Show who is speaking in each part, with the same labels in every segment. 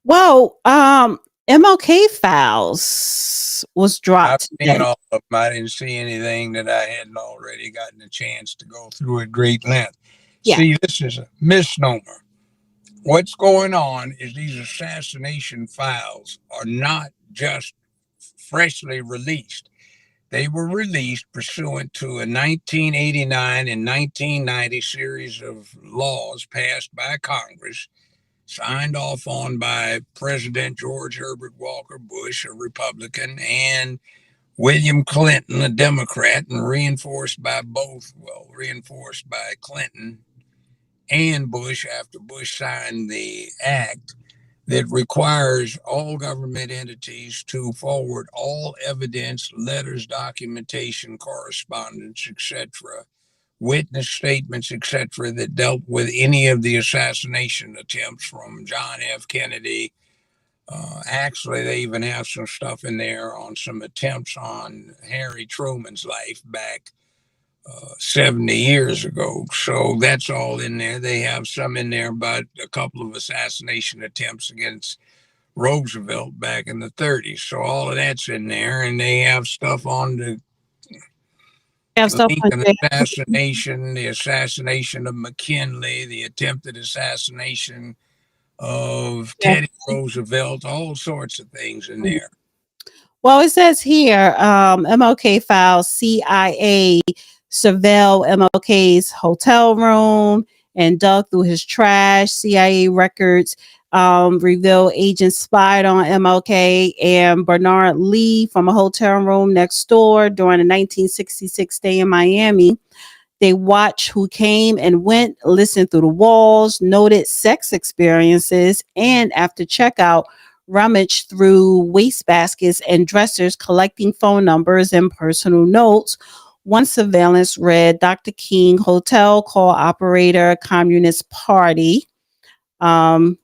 Speaker 1: Well, MLK files was
Speaker 2: I've
Speaker 1: dropped
Speaker 2: seen
Speaker 1: today.
Speaker 2: all of them. I didn't see anything that I hadn't already gotten a chance to go through at great length.
Speaker 1: Yeah.
Speaker 2: See, this is a misnomer. What's going on is these assassination files are not just freshly released. They were released pursuant to a 1989 and 1990 series of laws passed by Congress, signed off on by President George Herbert Walker Bush, a Republican, and William Clinton, a Democrat, and reinforced by both, well, reinforced by Clinton and Bush after Bush signed the act that requires all government entities to forward all evidence, letters, documentation, correspondence, etc., witness statements, etc., that dealt with any of the assassination attempts from John F. Kennedy. Actually, they even have some stuff in there on some attempts on Harry Truman's life back 70 years ago. So that's all in there. They have some in there about a couple of assassination attempts against Roosevelt back in the 30s. So all of that's in there. And they have stuff on the
Speaker 1: They have stuff on
Speaker 2: Lincoln
Speaker 1: JFK.
Speaker 2: assassination, the assassination of McKinley, the attempted assassination of Teddy Roosevelt, all sorts of things in there.
Speaker 1: Well, it says here, MLK files CIA surveil MLK's hotel room and dug through his trash. CIA records reveal agents spied on MLK and Bernard Lee from a hotel room next door during a 1966 stay in Miami. They watched who came and went, listened through the walls, noted sex experiences, and after checkout, rummaged through wastebaskets and dressers, collecting phone numbers and personal notes. One surveillance read Dr. King Hotel Call Operator Communist Party. In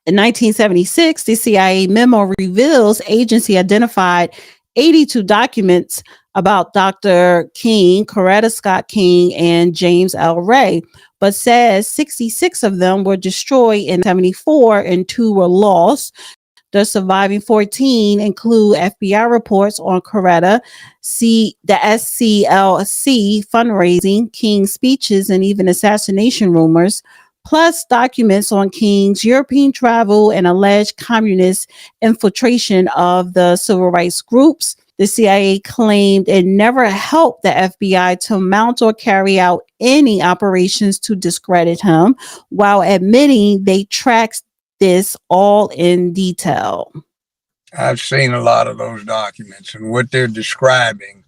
Speaker 1: 1976, the CIA memo reveals agency identified 82 documents about Dr. King, Coretta Scott King, and James L. Ray, but says 66 of them were destroyed in 74 and 2 were lost. The surviving 14 include FBI reports on Coretta, the SCLC fundraising, King's speeches, and even assassination rumors, plus documents on King's European travel and alleged communist infiltration of the civil rights groups. The CIA claimed it never helped the FBI to mount or carry out any operations to discredit him, while admitting they tracked this all in detail.
Speaker 2: I've seen a lot of those documents, and what they're describing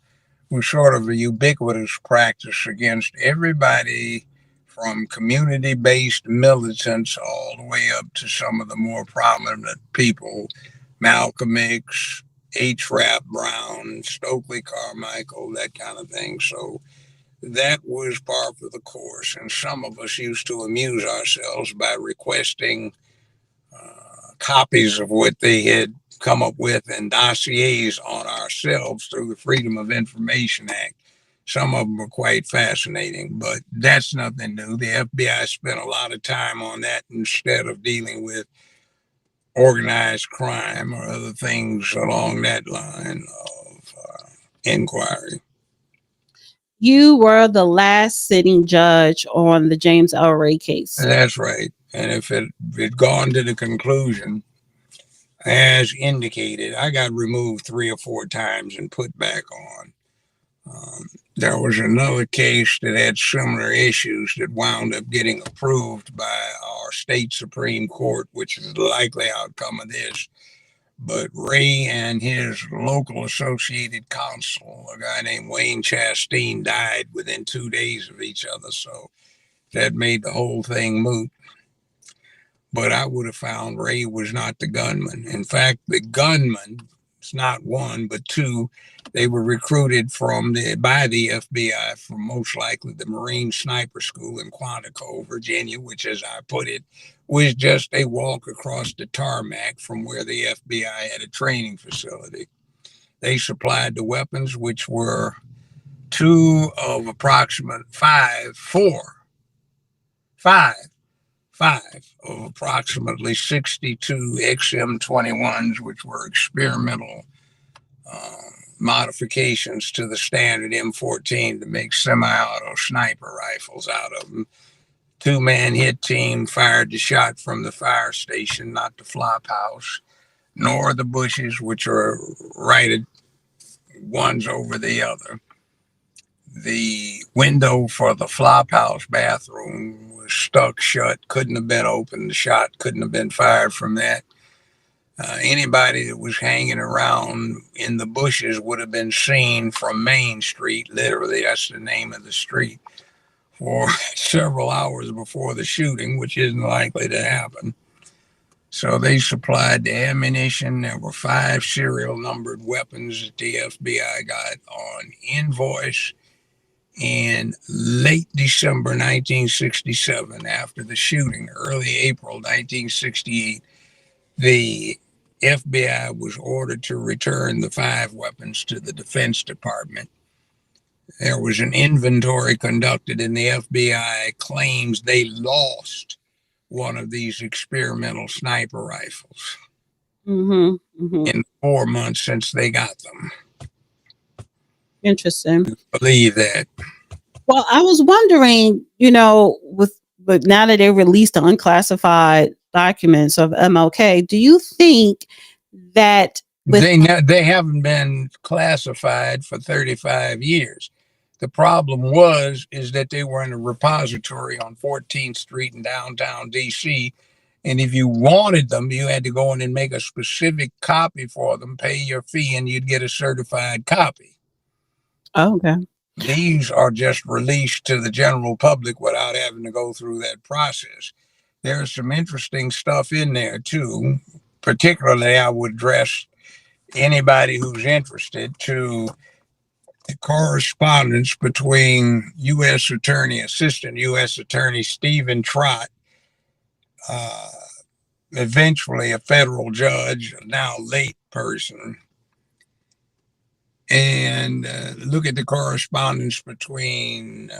Speaker 2: was sort of a ubiquitous practice against everybody from community-based militants all the way up to some of the more prominent people, Malcolm X, H. Rap Brown, Stokely Carmichael, that kind of thing. So that was part of the course, and some of us used to amuse ourselves by requesting copies of what they had come up with and dossiers on ourselves through the Freedom of Information Act. Some of them were quite fascinating, but that's nothing new. The FBI spent a lot of time on that instead of dealing with organized crime or other things along that line of inquiry.
Speaker 1: You were the last sitting judge on the James L. Ray case.
Speaker 2: That's right. And if it had gone to the conclusion, as indicated, I got removed 3 or 4 times and put back on. There was another case that had similar issues that wound up getting approved by our state Supreme Court, which is the likely outcome of this. But Ray and his local associated counsel, a guy named Wayne Chastain, died within 2 days of each other. So that made the whole thing moot. But I would have found Ray was not the gunman. In fact, the gunman, it's not 1, but 2, they were recruited by the FBI from most likely the Marine Sniper School in Quantico, Virginia, which, as I put it, was just a walk across the tarmac from where the FBI had a training facility. They supplied the weapons, which were 2 of approximate 5 of approximately 62 XM21s, which were experimental uh, modifications to the standard M14 to make semi-auto sniper rifles out of them. Two-man hit team fired the shot from the fire station, not the flop house, nor the bushes, which are righted ones over the other. The window for the flophouse bathroom was stuck shut, couldn't have been opened. The shot couldn't have been fired from that. Anybody that was hanging around in the bushes would have been seen from Main Street, literally, that's the name of the street, for several hours before the shooting, which isn't likely to happen. So they supplied the ammunition. There were 5 serial numbered weapons that the FBI got on invoice in late December 1967, after the shooting, early April 1968, the FBI was ordered to return the 5 weapons to the Defense Department. There was an inventory conducted, and the FBI claims they lost one of these experimental sniper rifles
Speaker 1: Mm-hmm. Mm-hmm.
Speaker 2: in 4 months since they got them.
Speaker 1: Interesting.
Speaker 2: Believe that.
Speaker 1: Well, I was wondering, but now that they released the unclassified documents of MLK, do you think that
Speaker 2: they haven't been classified for 35 years? The problem is that they were in a repository on 14th Street in downtown DC. And if you wanted them, you had to go in and make a specific copy for them, pay your fee, and you'd get a certified copy.
Speaker 1: Oh, okay.
Speaker 2: These are just released to the general public without having to go through that process. There's some interesting stuff in there, too. Particularly, I would address anybody who's interested to the correspondence between Assistant U.S. Attorney Stephen Trott, eventually a federal judge, now late person, and look at the correspondence between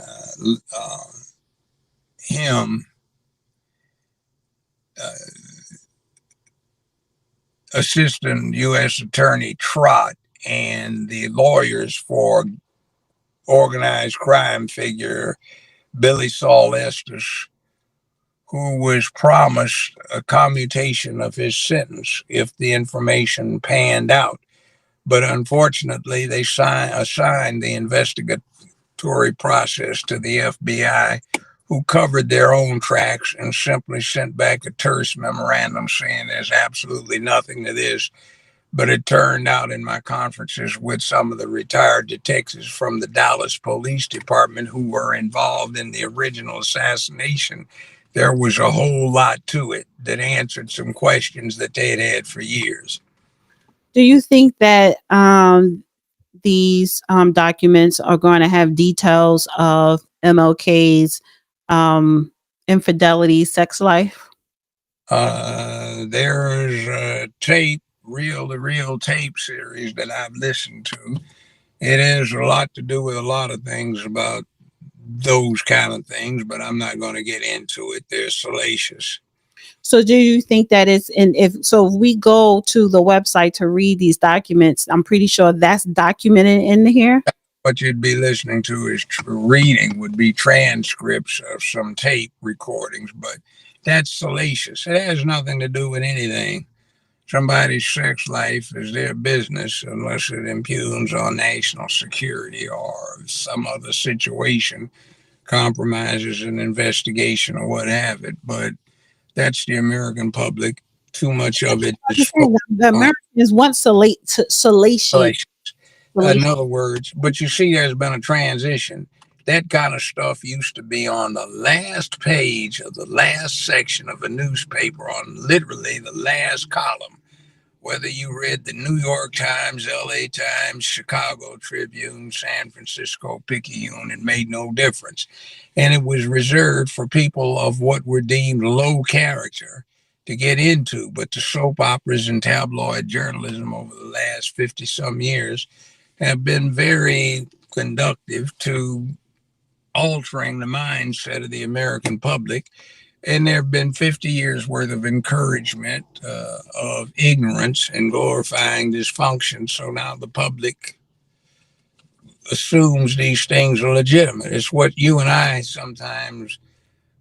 Speaker 2: him, Assistant U.S. Attorney Trott, and the lawyers for organized crime figure Billy Saul Estes, who was promised a commutation of his sentence if the information panned out. But unfortunately, they assigned the investigatory process to the FBI, who covered their own tracks and simply sent back a terse memorandum saying there's absolutely nothing to this. But it turned out in my conferences with some of the retired detectives from the Dallas Police Department who were involved in the original assassination, there was a whole lot to it that answered some questions that they had had for years.
Speaker 1: Do you think that these documents are going to have details of MLK's infidelity sex life?
Speaker 2: There's a reel-to-reel tape series that I've listened to. It has a lot to do with a lot of things about those kind of things, but I'm not going to get into it. They're salacious.
Speaker 1: So do you think that if we go to the website to read these documents, I'm pretty sure that's documented in here?
Speaker 2: What you'd be listening to is reading would be transcripts of some tape recordings, but that's salacious. It has nothing to do with anything. Somebody's sex life is their business unless it impugns on national security or some other situation compromises an investigation or what have it. But that's the American public. Too much of it is
Speaker 1: the Americans want salacious.
Speaker 2: In other words, but you see, there's been a transition. That kind of stuff used to be on the last page of the last section of a newspaper, on literally the last column. Whether you read the New York Times, LA Times, Chicago Tribune, San Francisco Picayune, it made no difference. And it was reserved for people of what were deemed low character to get into. But the soap operas and tabloid journalism over the last 50 some years have been very conductive to altering the mindset of the American public, And there have been 50 years worth of encouragement of ignorance and glorifying dysfunction. So now the public assumes these things are legitimate. It's what you and I sometimes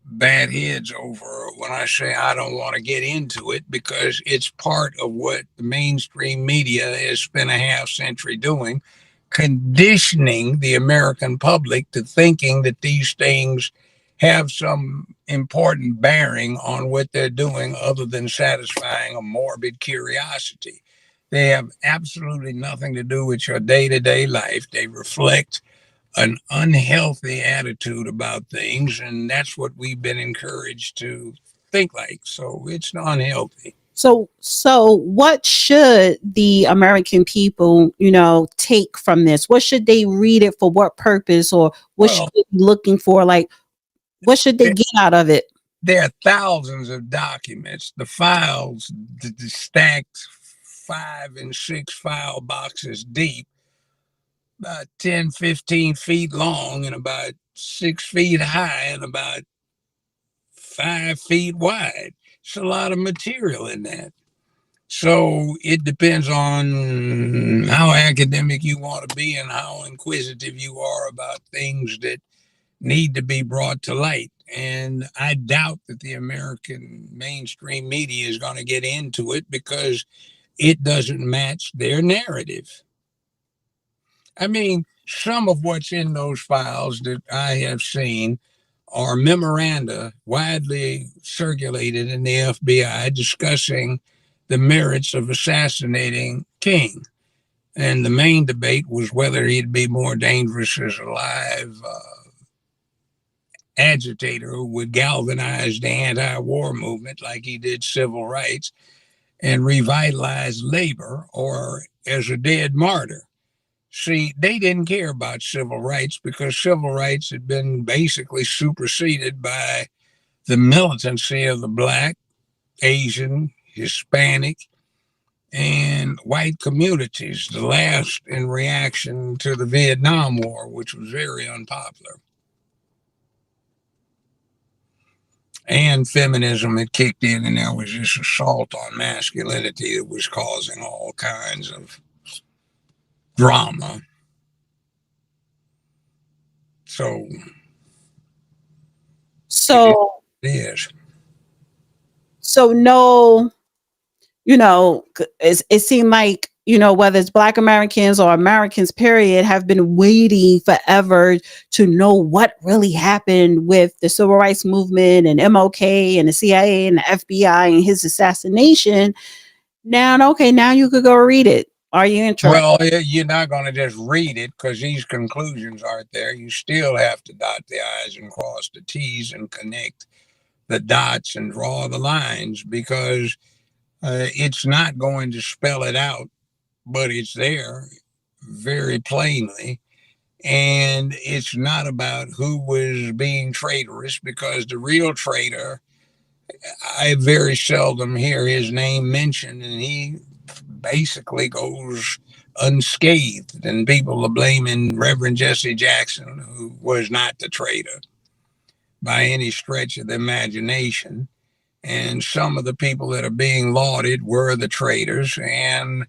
Speaker 2: bat heads over when I say I don't want to get into it, because it's part of what the mainstream media has spent a half century doing, conditioning the American public to thinking that these things have some important bearing on what they're doing other than satisfying a morbid curiosity. They have absolutely nothing to do with your day to day life. They reflect an unhealthy attitude about things, and that's what we've been encouraged to think like. So it's unhealthy.
Speaker 1: So what should the American people, take from this? What should they read it for? What purpose, or what should
Speaker 2: Well,
Speaker 1: they be looking for? Like, what should they
Speaker 2: there,
Speaker 1: get out of it?
Speaker 2: there are thousands of documents. The files, the stacked 5 and 6 file boxes deep, about 10, 15 feet long, and about 6 feet high, and about 5 feet wide. It's a lot of material in that. So it depends on how academic you want to be and how inquisitive you are about things that need to be brought to light. And I doubt that the American mainstream media is going to get into it because it doesn't match their narrative. I mean, some of what's in those files that I have seen are memoranda widely circulated in the FBI discussing the merits of assassinating King. And the main debate was whether he'd be more dangerous as a live agitator who would galvanize the anti war movement like he did civil rights and revitalize labor, or as a dead martyr. See, they didn't care about civil rights because civil rights had been basically superseded by the militancy of the black, Asian, Hispanic, and white communities, the last in reaction to the Vietnam War, which was very unpopular. And feminism had kicked in, and there was this assault on masculinity that was causing all kinds of drama. So it is.
Speaker 1: So,
Speaker 2: It is.
Speaker 1: no, it seemed like, whether it's Black Americans or Americans, period, have been waiting forever to know what really happened with the civil rights movement and MLK and the CIA and the FBI and his assassination. Now, okay, now you could go read it. Are you interested?
Speaker 2: Well, you're not going to just read it because these conclusions aren't there. You still have to dot the I's and cross the T's and connect the dots and draw the lines, because it's not going to spell it out, but it's there very plainly. And it's not about who was being traitorous, because the real traitor, I very seldom hear his name mentioned, and he basically goes unscathed. And people are blaming Reverend Jesse Jackson, who was not the traitor by any stretch of the imagination. And some of the people that are being lauded were the traitors. And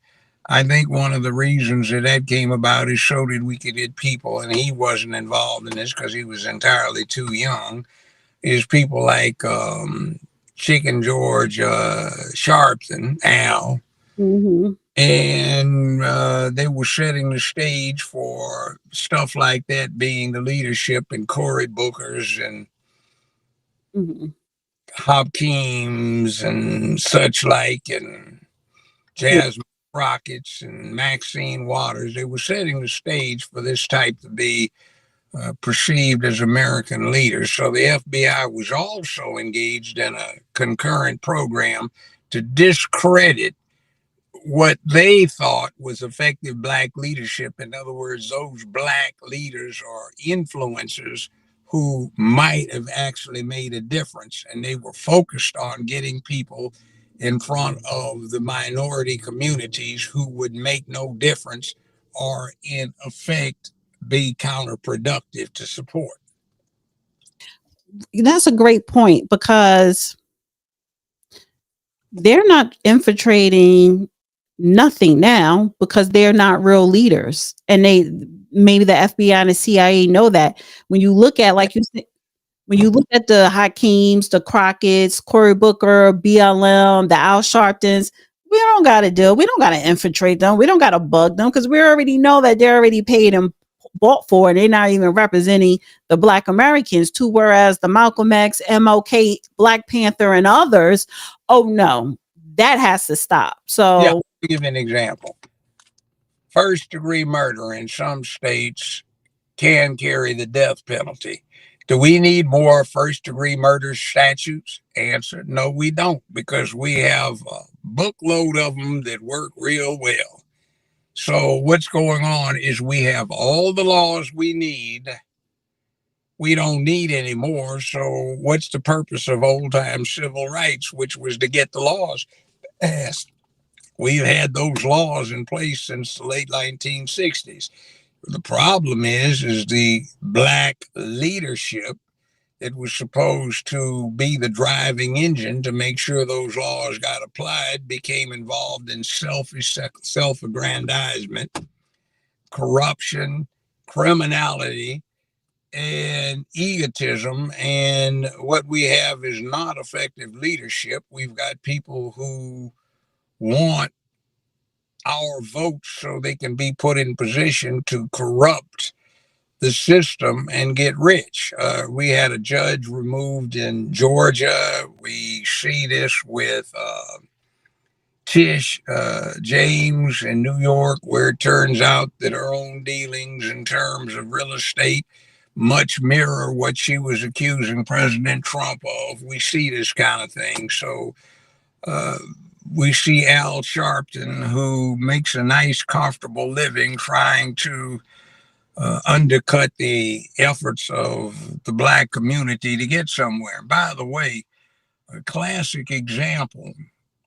Speaker 2: I think one of the reasons that came about is so that we could get people, and he wasn't involved in this because he was entirely too young, is people like Chicken George Sharpton, Al,
Speaker 1: Mm-hmm.
Speaker 2: and they were setting the stage for stuff like that being the leadership, and Cory Booker's and
Speaker 1: Mm-hmm.
Speaker 2: Hopkins and such like, and
Speaker 1: Yeah.
Speaker 2: Jasmine Rockets and Maxine Waters. They were setting the stage for this type to be perceived as American leaders. So the FBI was also engaged in a concurrent program to discredit what they thought was effective black leadership. In other words, those black leaders or influencers who might have actually made a difference. And they were focused on getting people in front of the minority communities who would make no difference, or in effect be counterproductive to support.
Speaker 1: that's a great point, because they're not infiltrating nothing now because they're not real leaders. And they, maybe the FBI and the CIA know that. When you look at, like you said, when you look at the Hakeems, the Crockett's, Cory Booker, BLM, the Al Sharptons, we don't got to deal. We don't got to infiltrate them. We don't got to bug them, because we already know that they're already paid and bought for, and they're not even representing the Black Americans too. Whereas the Malcolm X, MLK, Black Panther, and others, oh no, that has to stop.
Speaker 2: Yeah,
Speaker 1: So,
Speaker 2: I'll give you an example. First degree murder in some states can carry the death penalty. Do we need more first degree murder statutes? Answer: no, we don't, because we have a bookload of them that work real well. So, what's going on is we have all the laws we need. We don't need any more. So, what's the purpose of old time civil rights, which was to get the laws passed? We've had those laws in place since the late 1960s. The problem is the black leadership that was supposed to be the driving engine to make sure those laws got applied became involved in selfish self-aggrandizement, corruption, criminality, and egotism. And what we have is not effective leadership. We've got people who want our votes so they can be put in position to corrupt the system and get rich. We had a judge removed in Georgia. We see this with Tish James in New York, where it turns out that her own dealings in terms of real estate much mirror what she was accusing President Trump of. We see this kind of thing. So uh, we see Al Sharpton, who makes a nice, comfortable living trying to undercut the efforts of the black community to get somewhere. By the way, a classic example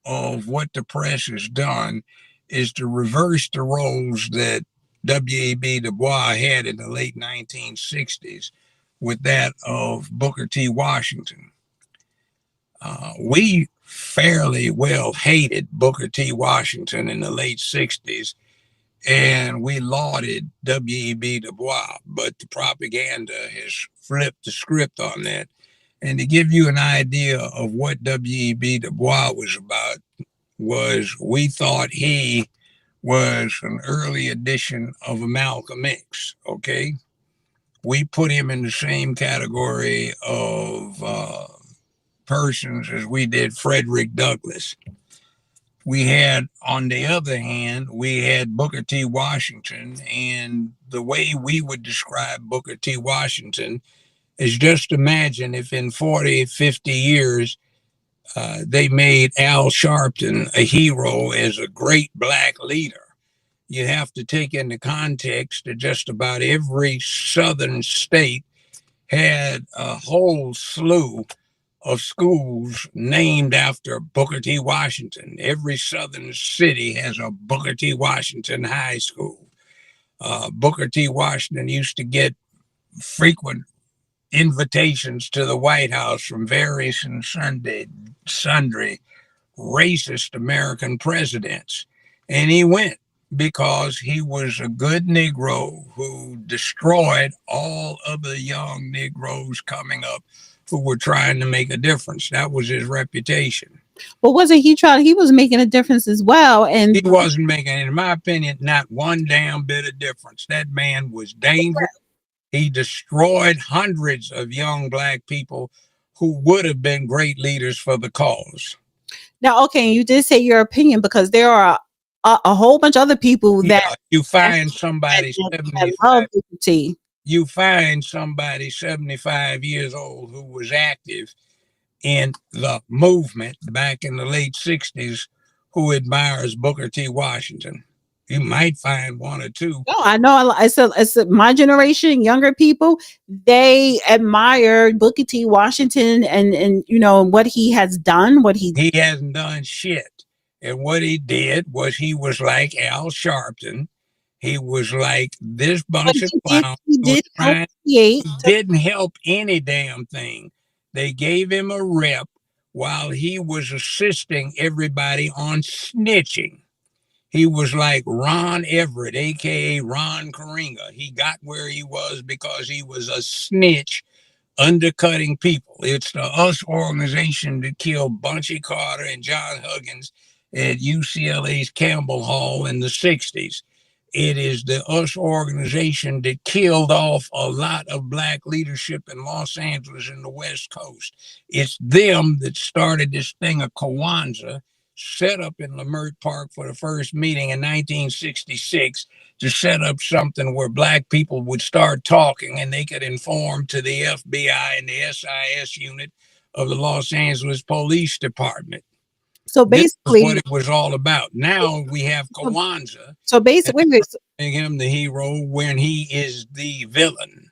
Speaker 2: of what the press has done is to reverse the roles that W.E.B. Du Bois had in the late 1960s with that of Booker T. Washington. We fairly well hated Booker T. Washington in the late 60s, and we lauded W.E.B. Du Bois, but the propaganda has flipped the script on that. And to give you an idea of what W.E.B. Du Bois was about, was we thought he was an early edition of a Malcolm X, okay? We put him in the same category of persons as we did Frederick Douglass. We had, on the other hand, we had Booker T. Washington, and the way we would describe Booker T. Washington is, just imagine if in 40, 50 years, they made Al Sharpton a hero as a great black leader. You have to take into context that just about every southern state had a whole slew of schools named after Booker T. Washington. Every southern city has a Booker T. Washington high school. Booker T. Washington used to get frequent invitations to the White House from various and sundry racist American presidents. And he went because he was a good Negro who destroyed all of the young Negroes coming up who were trying to make a difference. That was his reputation.
Speaker 1: but wasn't he trying? He was making a difference as well. And
Speaker 2: He wasn't making, in my opinion, not one damn bit of difference. That man was dangerous. He destroyed hundreds of young black people who would have been great leaders for the cause.
Speaker 1: now, okay, you did say your opinion, because there are a whole bunch of other people that,
Speaker 2: Yeah, you find somebody
Speaker 1: that love
Speaker 2: 75,
Speaker 1: liberty.
Speaker 2: you find somebody 75 years old who was active in the movement back in the late 60s who admires Booker T. Washington. You might find one or two.
Speaker 1: No, I know. I said my generation, younger people, they admire Booker T. Washington, and you know what he has done, what he.
Speaker 2: He hasn't done shit. And what he did was he was like Al Sharpton. He was like this
Speaker 1: But
Speaker 2: bunch of
Speaker 1: he did.
Speaker 2: clowns
Speaker 1: He
Speaker 2: who was
Speaker 1: did help
Speaker 2: trying.
Speaker 1: create.
Speaker 2: He didn't help any damn thing. They gave him a rep while he was assisting everybody on snitching. He was like Ron Everett, aka Ron Karinga. He got where he was because he was a snitch undercutting people. It's the US organization that killed Bunchy Carter and John Huggins at UCLA's Campbell Hall in the 60s. It is the US organization that killed off a lot of black leadership in Los Angeles and the West Coast. It's them that started this thing of Kwanzaa, set up in Leimert Park for the first meeting in 1966 to set up something where black people would start talking and they could inform to the FBI and the SIS unit of the Los Angeles Police Department.
Speaker 1: So
Speaker 2: This was what
Speaker 1: basically,
Speaker 2: it was all about. Now we have
Speaker 1: so,
Speaker 2: Kwanzaa,
Speaker 1: so basically, wait,
Speaker 2: making him the hero when he is the villain.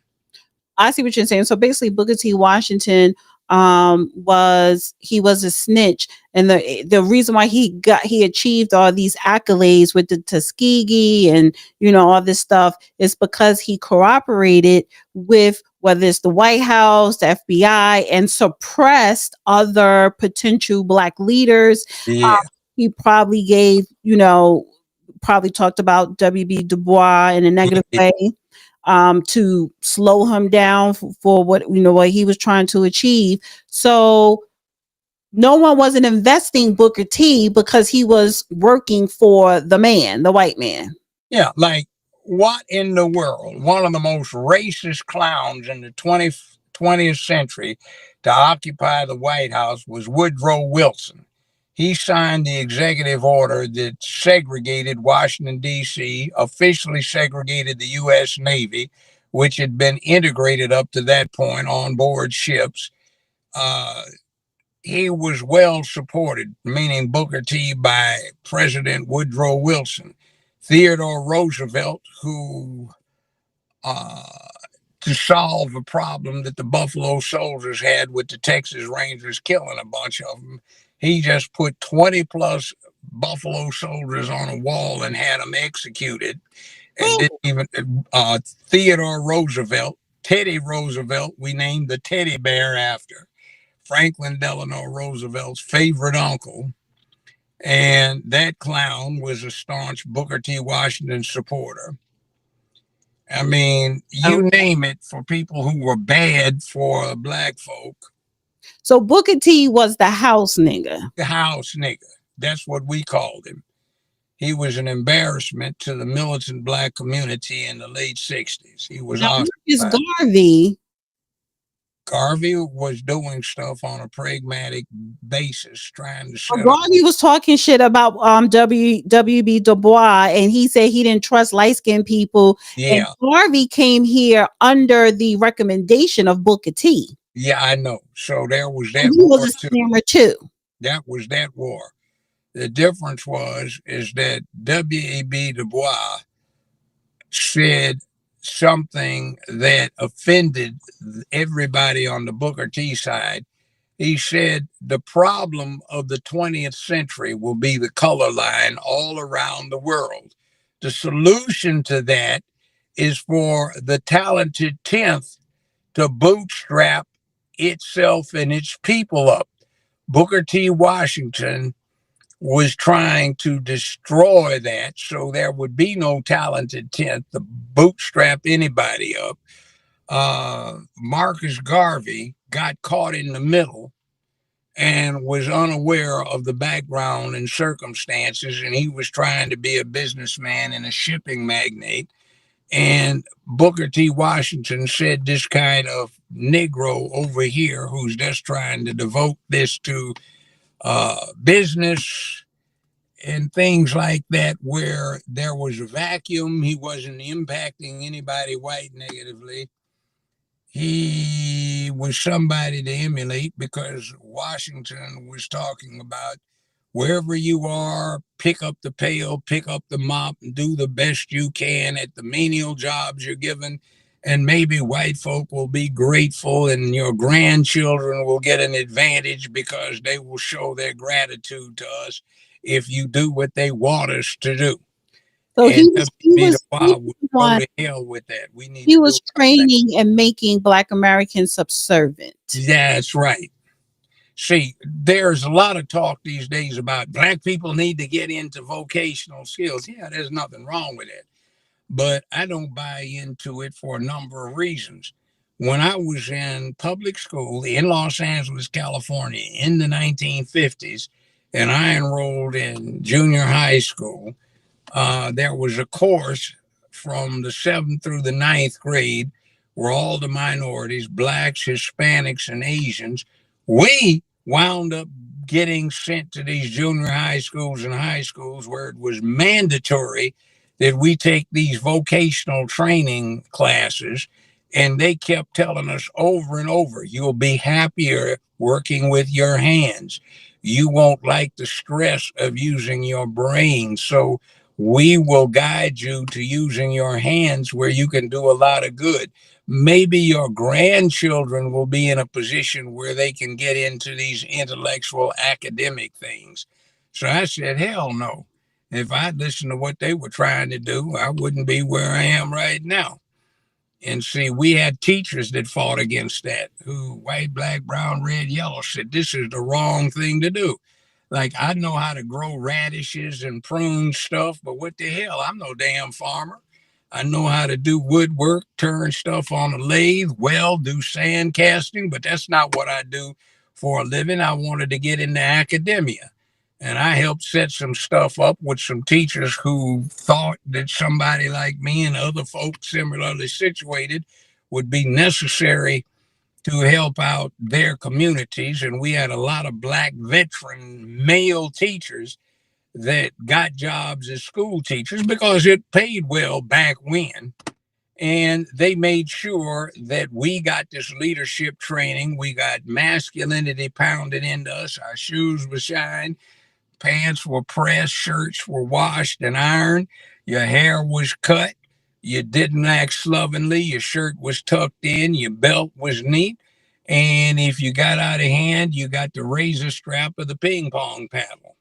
Speaker 1: I see what you're saying. So basically, Booker T. Washington was a snitch, and the reason why he achieved all these accolades with the Tuskegee and all this stuff is because he cooperated with, whether it's the White House, the FBI, and suppressed other potential black leaders.
Speaker 2: Yeah.
Speaker 1: He probably gave, probably talked about W.B. Du Bois in a negative way, to slow him down for what he was trying to achieve. So no one wasn't investing Booker T because he was working for the white man.
Speaker 2: Yeah, like what in the world? One of the most racist clowns in the 20th century to occupy the White House was Woodrow Wilson. He signed the executive order that segregated Washington, D.C., officially segregated the U.S. Navy, which had been integrated up to that point on board ships. He was well supported, meaning Booker T, by President Woodrow Wilson. Theodore Roosevelt, who, to solve a problem that the Buffalo Soldiers had with the Texas Rangers killing a bunch of them, he just put 20 plus Buffalo Soldiers on a wall and had them executed. And didn't even, Theodore Roosevelt, Teddy Roosevelt, we named the teddy bear after Franklin Delano Roosevelt's favorite uncle. And that clown was a staunch Booker T. Washington supporter. I mean, you name it, for people who were bad for black folk.
Speaker 1: So Booker T was the house nigga.
Speaker 2: The house nigga. That's what we called him. He was an embarrassment to the militant black community in the late 60s. He was
Speaker 1: Garvey.
Speaker 2: Garvey was doing stuff on a pragmatic basis, trying to set
Speaker 1: Garvey was talking shit about W.B. Du Bois, and he said he didn't trust light-skinned people.
Speaker 2: Yeah.
Speaker 1: And Garvey came here under the recommendation of Booker T.
Speaker 2: Yeah, I know. So there was that.
Speaker 1: He was a scammer too.
Speaker 2: That was that war. The difference is that W.E.B. Du Bois said something that offended everybody on the Booker T side. He said the problem of the 20th century will be the color line all around the world. The solution to that is for the talented 10th to bootstrap itself and its people up. Booker T. Washington was trying to destroy that so there would be no talented 10th to bootstrap anybody up. Marcus Garvey got caught in the middle and was unaware of the background and circumstances, and he was trying to be a businessman and a shipping magnate. And Booker T. Washington said, this kind of Negro over here who's just trying to devote this to business and things like that, where there was a vacuum, he wasn't impacting anybody white negatively. He was somebody to emulate because Washington was talking about wherever you are, pick up the pail, pick up the mop, and do the best you can at the menial jobs you're given. And maybe white folk will be grateful and your grandchildren will get an advantage because they will show their gratitude to us if you do what they want us to do.
Speaker 1: So
Speaker 2: And
Speaker 1: he
Speaker 2: WB
Speaker 1: was
Speaker 2: would
Speaker 1: the
Speaker 2: go
Speaker 1: one.
Speaker 2: to hell with that. We need
Speaker 1: He
Speaker 2: to do
Speaker 1: was
Speaker 2: it ourselves.
Speaker 1: training and making Black Americans subservient.
Speaker 2: That's right. See, there's a lot of talk these days about black people need to get into vocational skills. Yeah, there's nothing wrong with it, but I don't buy into it for a number of reasons. When I was in public school in Los Angeles, California in the 1950s, and I enrolled in junior high school, there was a course from the seventh through the ninth grade where all the minorities, blacks, Hispanics, and Asians, we wound up getting sent to these junior high schools and high schools where it was mandatory that we take these vocational training classes. And they kept telling us over and over, you'll be happier working with your hands. You won't like the stress of using your brain. So we will guide you to using your hands where you can do a lot of good. Maybe your grandchildren will be in a position where they can get into these intellectual academic things. So I said, hell no. If I'd listened to what they were trying to do, I wouldn't be where I am right now. And see, we had teachers that fought against that, who white, black, brown, red, yellow said this is the wrong thing to do. Like, I know how to grow radishes and prune stuff, but what the hell? I'm no damn farmer. I know how to do woodwork, turn stuff on a lathe, weld, do sand casting, but that's not what I do for a living. I wanted to get into academia. And I helped set some stuff up with some teachers who thought that somebody like me and other folks similarly situated would be necessary to help out their communities. And we had a lot of black veteran male teachers that got jobs as school teachers because it paid well back when. And they made sure that we got this leadership training. We got masculinity pounded into us. Our shoes were shined, pants were pressed, shirts were washed and ironed, your hair was cut, you didn't act slovenly, your shirt was tucked in, your belt was neat, and if you got out of hand, you got the razor strap of the ping pong paddle.